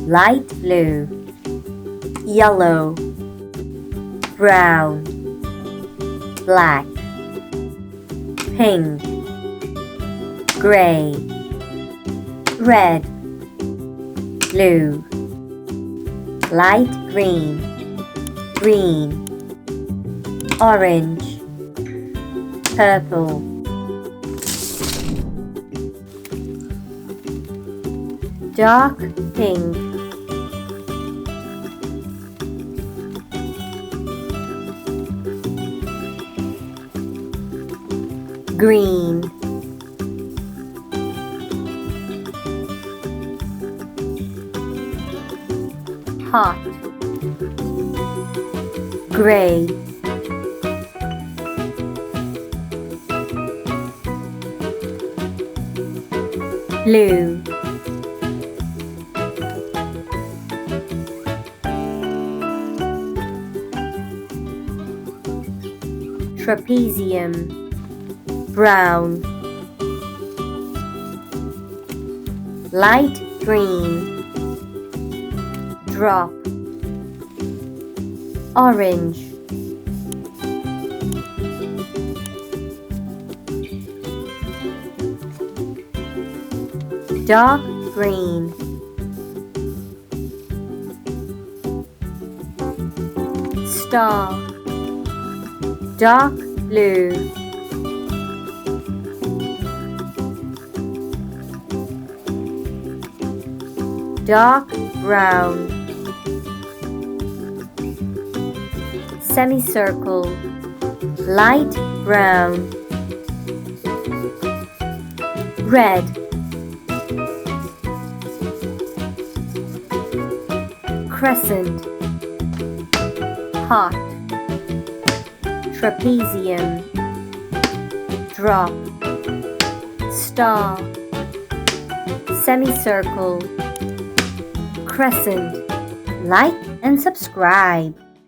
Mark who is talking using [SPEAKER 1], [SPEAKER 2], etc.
[SPEAKER 1] light blue, yellow, brown, black, pink, gray, red, blue, light green, green, orange, purple, dark pink, green, hot, gray, blue, trapezium, brown, light green, drop, orange, dark green, star, dark blue, dark brown, semicircle, light brown, red, crescent, hot, trapezium, drop, star, semicircle, crescent. Like and subscribe.